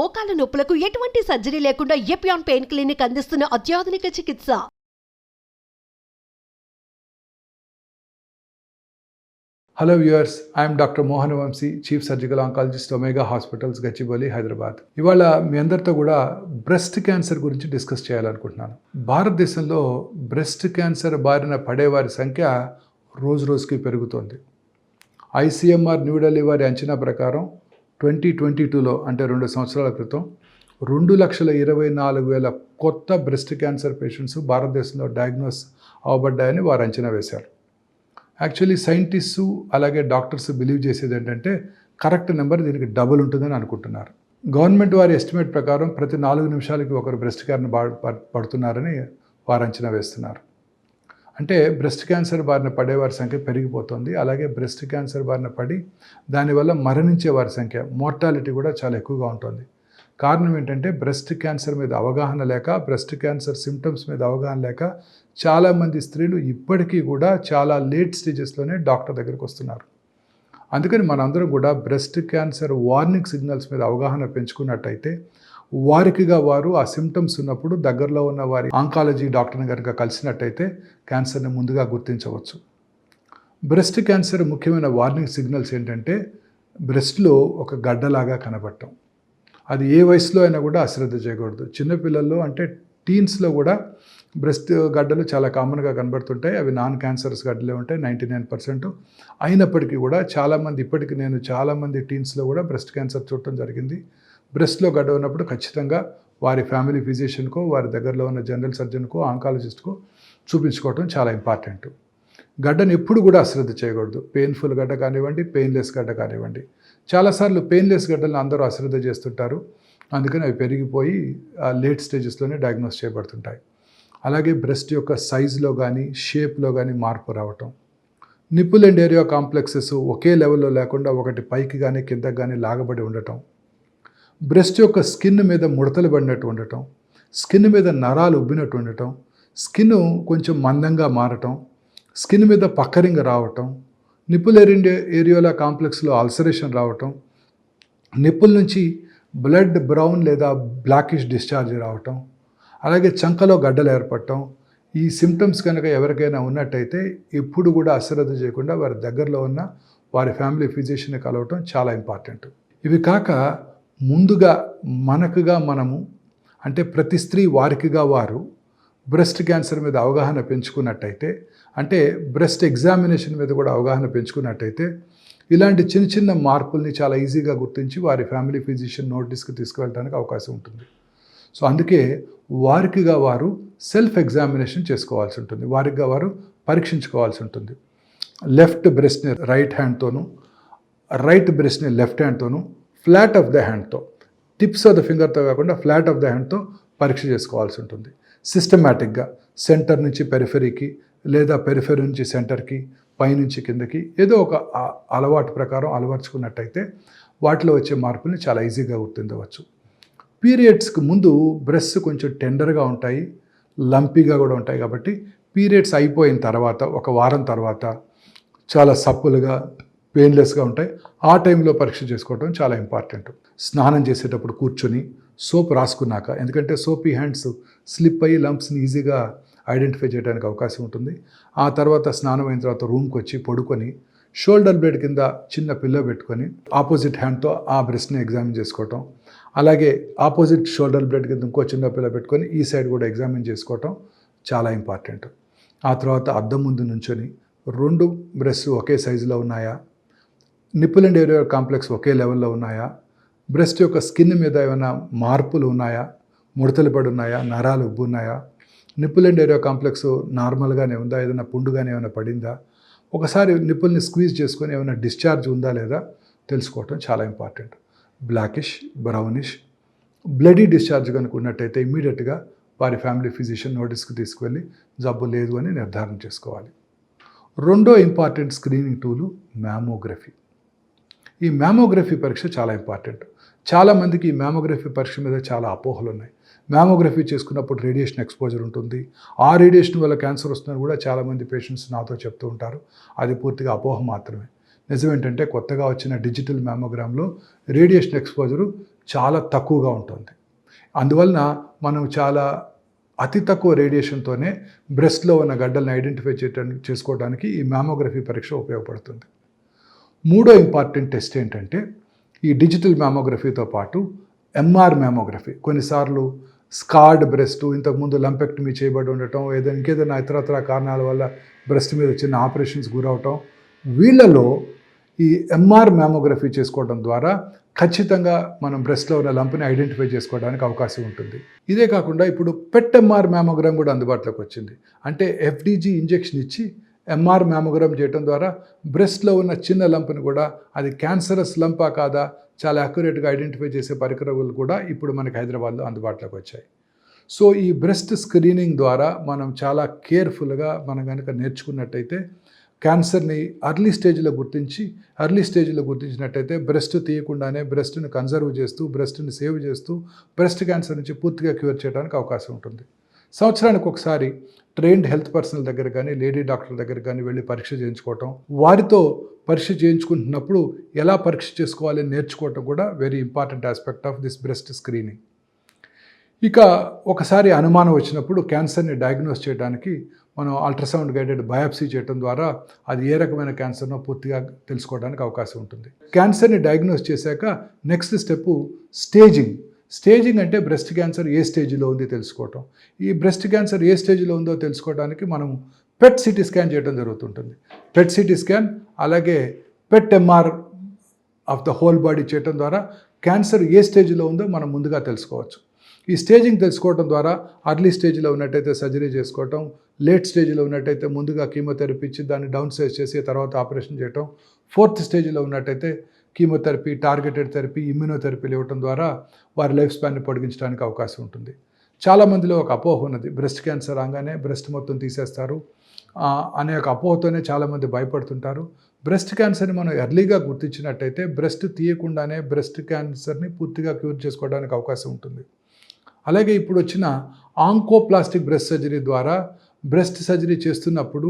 మోకాల నొప్పులకు ఎటువంటి సర్జరీ లేకుండా ఎపియాన్ పెయిన్ క్లినిక్ అందిస్తున్న అత్యాధునిక చికిత్స. Hello viewers, I'm doctor Mohan Vamsi, chief surgical oncologist, Omega hospitals, Gachibowli, Hyderabad. ఇవాళ మీ అందరితో కూడా బ్రెస్ట్ క్యాన్సర్ గురించి డిస్కస్ చేయాలనుకుంటున్నాను. భారతదేశంలో బ్రెస్ట్ క్యాన్సర్ బారిన పడేవారి సంఖ్య రోజు రోజుకి పెరుగుతోంది. ఐసీఎంఆర్ న్యూఢిల్లీ వారి అంచనా ప్రకారం 2022లో అంటే 2 సంవత్సరాల క్రితం 2,24,000 కొత్త బ్రెస్ట్ క్యాన్సర్ పేషెంట్స్ భారతదేశంలో డయాగ్నోస్ అవ్వబడ్డాయని వారు అంచనా వేశారు. యాక్చువల్లీ సైంటిస్టు అలాగే డాక్టర్స్ బిలీవ్ చేసేది ఏంటంటే కరెక్ట్ నెంబర్ దీనికి డబుల్ ఉంటుందని అనుకుంటున్నారు. గవర్నమెంట్ వారి ఎస్టిమేట్ ప్రకారం ప్రతి 4 నిమిషాలకి ఒకరు బ్రెస్ట్ క్యాన్సర్ పడుతున్నారని వారు అంచనా వేస్తున్నారు. అంటే బ్రెస్ట్ క్యాన్సర్ బారిన పడేవారి సంఖ్య పెరిగిపోతుంది. అలాగే బ్రెస్ట్ క్యాన్సర్ బారిన పడి దానివల్ల మరణించే వారి సంఖ్య, మోర్టాలిటీ కూడా చాలా ఎక్కువగా ఉంటుంది. కారణం ఏంటంటే బ్రెస్ట్ క్యాన్సర్ మీద అవగాహన లేక, బ్రెస్ట్ క్యాన్సర్ సిమ్టమ్స్ మీద అవగాహన లేక చాలామంది స్త్రీలు ఇప్పటికీ కూడా చాలా లేట్ స్టేజెస్లోనే డాక్టర్ దగ్గరికి వస్తున్నారు. అందుకని మనందరం కూడా బ్రెస్ట్ క్యాన్సర్ వార్నింగ్ సిగ్నల్స్ మీద అవగాహన పెంచుకున్నట్టయితే వారికిగా వారు ఆ సిమ్టమ్స్ ఉన్నప్పుడు దగ్గరలో ఉన్న వారి ఆంకాలజీ డాక్టర్ని కనుక కలిసినట్టయితే క్యాన్సర్ని ముందుగా గుర్తించవచ్చు. బ్రెస్ట్ క్యాన్సర్ ముఖ్యమైన వార్నింగ్ సిగ్నల్స్ ఏంటంటే బ్రెస్ట్లో ఒక గడ్డలాగా కనబడటం. అది ఏ వయసులో అయినా కూడా అశ్రద్ధ చేయకూడదు. చిన్నపిల్లల్లో అంటే టీన్స్లో కూడా బ్రెస్ట్ గడ్డలు చాలా కామన్గా కనబడుతుంటాయి. అవి నాన్ క్యాన్సరస్ గడ్డలే ఉంటాయి 99%. అయినప్పటికీ కూడా ఇప్పటికీ నేను చాలామంది టీన్స్లో కూడా బ్రెస్ట్ క్యాన్సర్ చూడటం జరిగింది. బ్రెస్ట్లో గడ్డ ఉన్నప్పుడు ఖచ్చితంగా వారి ఫ్యామిలీ ఫిజిషియన్కో, వారి దగ్గరలో ఉన్న జనరల్ సర్జన్కో, ఆంకాలజిస్ట్కో చూపించుకోవటం చాలా ఇంపార్టెంట్. గడ్డను ఎప్పుడు కూడా అశ్రద్ధ చేయకూడదు. పెయిన్ఫుల్ గడ్డ కానివ్వండి, పెయిన్లెస్ గడ్డ కానివ్వండి. చాలాసార్లు పెయిన్లెస్ గడ్డలను అందరూ అశ్రద్ధ చేస్తుంటారు. అందుకని అవి పెరిగిపోయి లేట్ స్టేజెస్లోనే డయాగ్నోస్ చేయబడుతుంటాయి. అలాగే బ్రెస్ట్ యొక్క సైజులో కానీ, షేప్లో కానీ మార్పు రావటం. నిప్పుల్ అండ్ ఏరియా కాంప్లెక్సెస్ ఒకే లెవెల్లో లేకుండా ఒకటి పైకి కానీ కిందకి కానీ లాగబడి ఉండటం. బ్రెస్ట్ యొక్క స్కిన్ మీద ముడతలు పడినట్టు ఉండటం, స్కిన్ మీద నరాలు ఉబ్బినట్టు ఉండటం, స్కిన్ కొంచెం మందంగా మారటం, స్కిన్ మీద పక్కరింగ రావటం, నిప్పుల్ ఏరియోలా కాంప్లెక్స్లో అల్సరేషన్ రావటం, నిప్పుల నుంచి బ్లడ్ బ్రౌన్ లేదా బ్లాకిష్ డిశ్చార్జ్ రావటం, అలాగే చంకలో గడ్డలు ఏర్పడటం. ఈ సిమ్టమ్స్ కనుక ఎవరికైనా ఉన్నట్టయితే ఎప్పుడు కూడా అశ్రద్ధ చేయకుండా వారి దగ్గరలో ఉన్న వారి ఫ్యామిలీ ఫిజిషియన్ని కలవటం చాలా ఇంపార్టెంట్. ఇవి కాక ముందుగా మనము అంటే ప్రతి స్త్రీ వారికిగా వారు బ్రెస్ట్ క్యాన్సర్ మీద అవగాహన పెంచుకున్నట్టయితే, అంటే బ్రెస్ట్ ఎగ్జామినేషన్ మీద కూడా అవగాహన పెంచుకున్నట్టయితే ఇలాంటి చిన్న చిన్న మార్పుల్ని చాలా ఈజీగా గుర్తించి వారి ఫ్యామిలీ ఫిజిషియన్ నోటీస్కి తీసుకువెళ్ళడానికి అవకాశం ఉంటుంది. సో అందుకే వారికిగా వారు సెల్ఫ్ ఎగ్జామినేషన్ చేసుకోవాల్సి ఉంటుంది. వారికిగా వారు పరీక్షించుకోవాల్సి ఉంటుంది. లెఫ్ట్ బ్రెస్ట్ని రైట్ హ్యాండ్తోనూ, రైట్ బ్రెస్ట్ని లెఫ్ట్ హ్యాండ్తోనూ, ఫ్లాట్ ఆఫ్ ద హ్యాండ్తో, టిప్స్ ఆఫ్ ద ఫింగర్తో కాకుండా ఫ్లాట్ ఆఫ్ ద హ్యాండ్తో పరీక్ష చేసుకోవాల్సి ఉంటుంది. సిస్టమేటిక్గా సెంటర్ నుంచి పెరిఫెరీకి లేదా పెరిఫెరీ నుంచి సెంటర్కి, పైనుంచి కిందకి ఏదో ఒక అలవాటు ప్రకారం అలవర్చుకున్నట్టయితే వాటిలో వచ్చే మార్పుల్ని చాలా ఈజీగా గుర్తించవచ్చు. పీరియడ్స్కి ముందు బ్రెస్ట్ కొంచెం టెండర్గా ఉంటాయి, లంపీగా కూడా ఉంటాయి. కాబట్టి పీరియడ్స్ అయిపోయిన తర్వాత ఒక వారం తర్వాత చాలా సప్పులుగా, పెయిన్లెస్గా ఉంటాయి. ఆ టైంలో పరీక్ష చేసుకోవడం చాలా ఇంపార్టెంట్. స్నానం చేసేటప్పుడు కూర్చొని సోప్ రాసుకున్నాక, ఎందుకంటే సోపీ హ్యాండ్స్ స్లిప్ అయ్యి లంప్స్ని ఈజీగా ఐడెంటిఫై చేయడానికి అవకాశం ఉంటుంది. ఆ తర్వాత స్నానం అయిన తర్వాత రూమ్కి వచ్చి పడుకొని షోల్డర్ బ్లేడ్ కింద చిన్న పిల్లో పెట్టుకొని ఆపోజిట్ హ్యాండ్తో ఆ బ్రెస్ట్ని ఎగ్జామిన్ చేసుకోవటం, అలాగే ఆపోజిట్ షోల్డర్ బ్లేడ్ కింద ఇంకో చిన్న పిల్లో పెట్టుకొని ఈ సైడ్ కూడా ఎగ్జామిన్ చేసుకోవటం చాలా ఇంపార్టెంట్. ఆ తర్వాత అద్దం ముందు నుంచొని 2 బ్రెస్ట్ ఒకే సైజులో ఉన్నాయా, నిప్పుల్ అండ్ ఏరియా కాంప్లెక్స్ ఒకే లెవెల్లో ఉన్నాయా, బ్రెస్ట్ యొక్క స్కిన్ మీద ఏమైనా మార్పులు ఉన్నాయా, ముడతలు పడి ఉన్నాయా, నరాలు ఉబ్బు ఉన్నాయా, నిప్పుల్ అండ్ ఏరియా కాంప్లెక్స్ నార్మల్గానే ఉందా, ఏదైనా పుండుగానే ఏమైనా పడిందా, ఒకసారి నిప్పుల్ని స్క్వీజ్ చేసుకొని ఏమైనా డిశ్చార్జ్ ఉందా లేదా తెలుసుకోవటం చాలా important. Blackish, brownish, bloody discharge కనుక ఉన్నట్టయితే ఇమ్మీడియట్గా వారి ఫ్యామిలీ ఫిజిషియన్ నోటీస్కి తీసుకువెళ్ళి జబ్బు లేదు అని నిర్ధారణ చేసుకోవాలి. రెండో ఇంపార్టెంట్ స్క్రీనింగ్ టూలు మ్యామోగ్రఫీ. ఈ మ్యామోగ్రఫీ పరీక్ష చాలా ఇంపార్టెంట్. చాలామందికి ఈ మ్యామోగ్రఫీ పరీక్ష మీద చాలా అపోహలు ఉన్నాయి. మ్యామోగ్రఫీ చేసుకున్నప్పుడు రేడియేషన్ ఎక్స్పోజర్ ఉంటుంది, ఆ రేడియేషన్ వల్ల క్యాన్సర్ వస్తుందని కూడా చాలామంది పేషెంట్స్ నాతో చెప్తూ ఉంటారు. అది పూర్తిగా అపోహ మాత్రమే. నిజమేంటంటే కొత్తగా వచ్చిన డిజిటల్ మ్యామోగ్రామ్లో రేడియేషన్ ఎక్స్పోజరు చాలా తక్కువగా ఉంటుంది. అందువలన మనం చాలా అతి తక్కువ రేడియేషన్తోనే బ్రెస్ట్లో ఉన్న గడ్డలను ఐడెంటిఫై చేసుకోవడానికి ఈ మ్యామోగ్రఫీ పరీక్ష ఉపయోగపడుతుంది. మూడో ఇంపార్టెంట్ టెస్ట్ ఏంటంటే ఈ డిజిటల్ మ్యామోగ్రఫీతో పాటు ఎంఆర్ మ్యామోగ్రఫీ. కొన్నిసార్లు స్కార్డ్ బ్రెస్ట్, ఇంతకుముందు లంపెక్టమీ చేయబడి ఉండటం, ఇంకేదైనా ఇతరత్ర కారణాల వల్ల బ్రెస్ట్ మీద చిన్న ఆపరేషన్స్ గురవటం, వీళ్ళలో ఈ ఎంఆర్ మ్యామోగ్రఫీ చేసుకోవడం ద్వారా ఖచ్చితంగా మనం బ్రెస్ట్లో ఉన్న లంప్ని ఐడెంటిఫై చేసుకోవడానికి అవకాశం ఉంటుంది. ఇదే కాకుండా ఇప్పుడు పెట్ ఎంఆర్ మ్యామోగ్రామ్ కూడా అందుబాటులోకి వచ్చింది. అంటే ఎఫ్డిజి ఇంజెక్షన్ ఇచ్చి ఎంఆర్ మ్యామోగ్రామ్ చేయడం ద్వారా బ్రెస్ట్లో ఉన్న చిన్న లంప్ని కూడా అది క్యాన్సరస్ లంపా కాదా చాలా అక్యురేట్గా ఐడెంటిఫై చేసే పరికరాలు కూడా ఇప్పుడు మనకి హైదరాబాద్లో అందుబాటులోకి వచ్చాయి. సో ఈ బ్రెస్ట్ స్క్రీనింగ్ ద్వారా మనం చాలా కేర్ఫుల్గా మనం కనుక నేర్చుకున్నట్టయితే క్యాన్సర్ని ఎర్లీ స్టేజ్లో గుర్తించినట్టయితే బ్రెస్ట్ తీయకుండానే బ్రెస్ట్ని కన్జర్వ్ చేస్తూ, బ్రెస్ట్ని సేవ్ చేస్తూ బ్రెస్ట్ క్యాన్సర్ నుంచి పూర్తిగా క్యూర్ చేయడానికి అవకాశం ఉంటుంది. సంవత్సరానికి ఒకసారి ట్రైన్డ్ హెల్త్ పర్సనల్ దగ్గర కానీ, లేడీ డాక్టర్ దగ్గర కానీ వెళ్ళి పరీక్ష చేయించుకోవటం, వారితో పరీక్ష చేయించుకుంటున్నప్పుడు ఎలా పరీక్ష చేసుకోవాలి నేర్చుకోవటం కూడా very important aspect of this breast screening. ఇక ఒకసారి అనుమానం వచ్చినప్పుడు క్యాన్సర్ని డయాగ్నోస్ చేయడానికి మనం అల్ట్రాసౌండ్ గైడెడ్ బయాప్సీ చేయడం ద్వారా అది ఏ రకమైన క్యాన్సర్నో పూర్తిగా తెలుసుకోవడానికి అవకాశం ఉంటుంది. క్యాన్సర్ని డయాగ్నోస్ చేశాక నెక్స్ట్ స్టెప్ స్టేజింగ్ అంటే బ్రెస్ట్ క్యాన్సర్ ఏ స్టేజ్లో ఉంది తెలుసుకోవటం. ఈ బ్రెస్ట్ క్యాన్సర్ ఏ స్టేజ్లో ఉందో తెలుసుకోవడానికి మనం పెట్ సిటీ స్కాన్ చేయడం జరుగుతుంటుంది. పెట్ సిటీ స్కాన్ అలాగే PET MR of the whole body చేయడం ద్వారా క్యాన్సర్ ఏ స్టేజ్లో ఉందో మనం ముందుగా తెలుసుకోవచ్చు. ఈ స్టేజింగ్ తెలుసుకోవడం ద్వారా అర్లీ స్టేజ్లో ఉన్నట్టయితే సర్జరీ చేసుకోవటం, లేట్ స్టేజ్లో ఉన్నట్టయితే ముందుగా కీమోథెరపీ ఇచ్చి దాన్ని డౌన్ సైజ్ చేసి తర్వాత ఆపరేషన్ చేయటం, ఫోర్త్ స్టేజ్లో ఉన్నట్టయితే కీమోథెరపీ, టార్గెటెడ్ థెరపీ, ఇమ్యూనోథెరపీలు ఇవ్వటం ద్వారా వారి లైఫ్ స్పాన్ని పొడిగించడానికి అవకాశం ఉంటుంది. చాలామందిలో ఒక అపోహ ఉన్నది, బ్రెస్ట్ క్యాన్సర్ రాగానే బ్రెస్ట్ మొత్తం తీసేస్తారు అనే ఒక అపోహతోనే చాలామంది భయపడుతుంటారు. బ్రెస్ట్ క్యాన్సర్ని మనం ఎర్లీగా గుర్తించినట్టయితే బ్రెస్ట్ తీయకుండానే బ్రెస్ట్ క్యాన్సర్ని పూర్తిగా క్యూర్ చేసుకోవడానికి అవకాశం ఉంటుంది. అలాగే ఇప్పుడు వచ్చిన ఆంకోప్లాస్టిక్ బ్రెస్ట్ సర్జరీ ద్వారా బ్రెస్ట్ సర్జరీ చేస్తున్నప్పుడు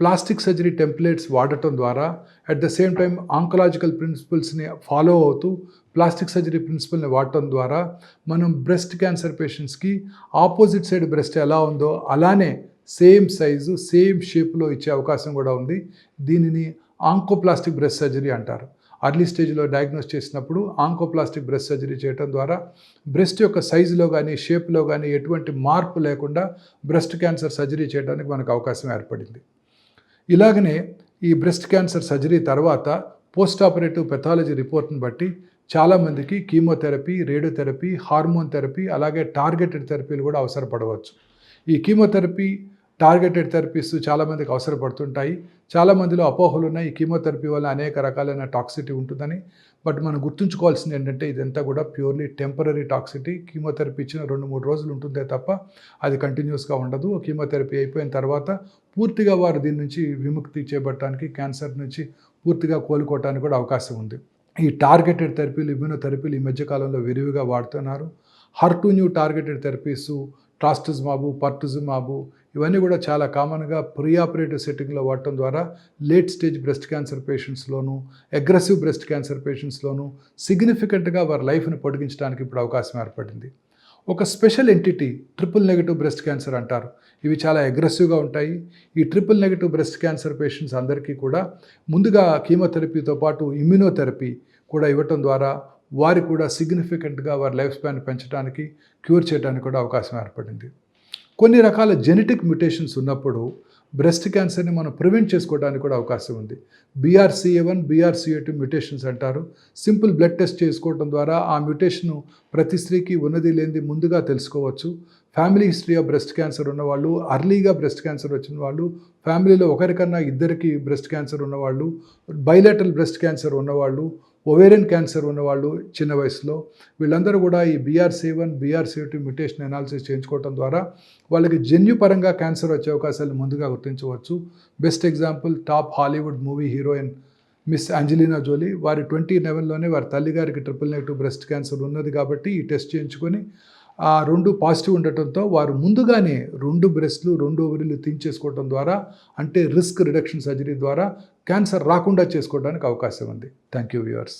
ప్లాస్టిక్ సర్జరీ టెంప్లెట్స్ వాడటం ద్వారా at the same time oncological ప్రిన్సిపల్స్ని ఫాలో అవుతూ ప్లాస్టిక్ సర్జరీ ప్రిన్సిపల్ని వాడటం ద్వారా మనం బ్రెస్ట్ క్యాన్సర్ పేషెంట్స్కి ఆపోజిట్ సైడ్ బ్రెస్ట్ ఎలా ఉందో అలానే సేమ్ సైజు సేమ్ షేప్లో ఇచ్చే అవకాశం కూడా ఉంది. దీనిని ఆంకోప్లాస్టిక్ బ్రెస్ట్ సర్జరీ అంటారు. అర్లీ స్టేజ్లో డయాగ్నోస్ చేసినప్పుడు ఆంకోప్లాస్టిక్ బ్రెస్ట్ సర్జరీ చేయడం ద్వారా బ్రెస్ట్ యొక్క సైజులో కానీ షేప్లో కానీ ఎటువంటి మార్పు లేకుండా బ్రెస్ట్ క్యాన్సర్ సర్జరీ చేయడానికి మనకు అవకాశం ఏర్పడింది. ఇలాగనే ఈ బ్రెస్ట్ క్యాన్సర్ సర్జరీ తర్వాత పోస్ట్ ఆపరేటివ్ పెథాలజీ రిపోర్ట్ని బట్టి చాలామందికి కీమోథెరపీ, రేడియోథెరపీ, హార్మోన్ థెరపీ అలాగే టార్గెటెడ్ థెరపీలు కూడా అవసరపడవచ్చు. ఈ కీమోథెరపీ, టార్గెటెడ్ థెరపీస్ చాలామందికి అవసరపడుతుంటాయి. చాలామందిలో అపోహలు ఉన్నాయి, ఈ కీమోథెరపీ వల్ల అనేక రకాలైన టాక్సిటీ ఉంటుందని. బట్ మనం గుర్తుంచుకోవాల్సింది ఏంటంటే ఇదంతా కూడా ప్యూర్లీ టెంపరీ టాక్సిటీ. కీమోథెరపీ ఇచ్చిన 2-3 రోజులు ఉంటుందే తప్ప అది కంటిన్యూస్గా ఉండదు. కీమోథెరపీ అయిపోయిన తర్వాత పూర్తిగా వారు దీని నుంచి విముక్తి చేపట్టడానికి, క్యాన్సర్ నుంచి పూర్తిగా కోలుకోవడానికి కూడా అవకాశం ఉంది. ఈ టార్గెటెడ్ థెరపీలు, ఇమ్యూనోథెరపీలు ఈ మధ్యకాలంలో విరివిగా వాడుతున్నారు. HER2 టార్గెటెడ్ థెరపీసు, ట్రాస్టుజిమాబు, పర్టుజిమాబు ఇవన్నీ కూడా చాలా కామన్గా ప్రీ ఆపరేటివ్ సెట్టింగ్లో వాడటం ద్వారా లేట్ స్టేజ్ బ్రెస్ట్ క్యాన్సర్ పేషెంట్స్లోను, అగ్రెసివ్ బ్రెస్ట్ క్యాన్సర్ పేషెంట్స్లోను సిగ్నిఫికెంట్గా వారి లైఫ్ని పొడిగించడానికి ఇప్పుడు అవకాశం ఏర్పడింది. ఒక special entity triple negative breast cancer అంటారు. ఇవి చాలా అగ్రెసివ్గా ఉంటాయి. ఈ ట్రిపుల్-నెగటివ్ బ్రెస్ట్ క్యాన్సర్ పేషెంట్స్ అందరికీ కూడా ముందుగా కీమోథెరపీతో పాటు ఇమ్యూనోథెరపీ కూడా ఇవ్వటం ద్వారా వారికి కూడా సిగ్నిఫికెంట్గా వారి లైఫ్ స్పాన్ పెంచడానికి, క్యూర్ చేయడానికి కూడా అవకాశం ఏర్పడింది. కొన్ని రకాల జెనెటిక్ మ్యుటేషన్స్ ఉన్నప్పుడు బ్రెస్ట్ క్యాన్సర్ని మనం ప్రివెంట్ చేసుకోవడానికి కూడా అవకాశం ఉంది. BRCA1, BRCA2 మ్యుటేషన్స్ అంటారు. సింపుల్ బ్లడ్ టెస్ట్ చేసుకోవడం ద్వారా ఆ మ్యుటేషను ప్రతి స్త్రీకి ఉన్నది లేనిది ముందుగా తెలుసుకోవచ్చు. Family history of breast cancer ఉన్నవాళ్ళు, అర్లీగా బ్రెస్ట్ క్యాన్సర్ వచ్చిన వాళ్ళు, ఫ్యామిలీలో ఒకరికన్నా ఇద్దరికి బ్రెస్ట్ క్యాన్సర్ ఉన్నవాళ్ళు, బైలేటరల్ బ్రెస్ట్ క్యాన్సర్ ఉన్నవాళ్ళు, ఓవేరియన్ క్యాన్సర్ ఉన్నవాళ్ళు చిన్న వయసులో, వీళ్ళందరూ కూడా ఈ BRCA1, BRCA2 మ్యుటేషన్ అనాలిసిస్ చేయించుకోవడం ద్వారా వాళ్ళకి జన్యుపరంగా క్యాన్సర్ వచ్చే అవకాశాలు ముందుగా గుర్తించవచ్చు. Best example top Hollywood movie heroine miss Angelina Jolie. వారి 2011లోనే వారి తల్లిగారికి ట్రిపుల్-నెగటివ్ బ్రెస్ట్ క్యాన్సర్ ఉన్నది కాబట్టి ఈ టెస్ట్ చేయించుకొని ఆ 2 పాజిటివ్ ఉండటంతో వారు ముందుగానే 2 బ్రెస్ట్లు, 2 ఓవరీలు తీయించేసుకోవడం ద్వారా, అంటే రిస్క్ రిడక్షన్ సర్జరీ ద్వారా క్యాన్సర్ రాకుండా చేసుకోవడానికి అవకాశం ఉంది. Thank you viewers.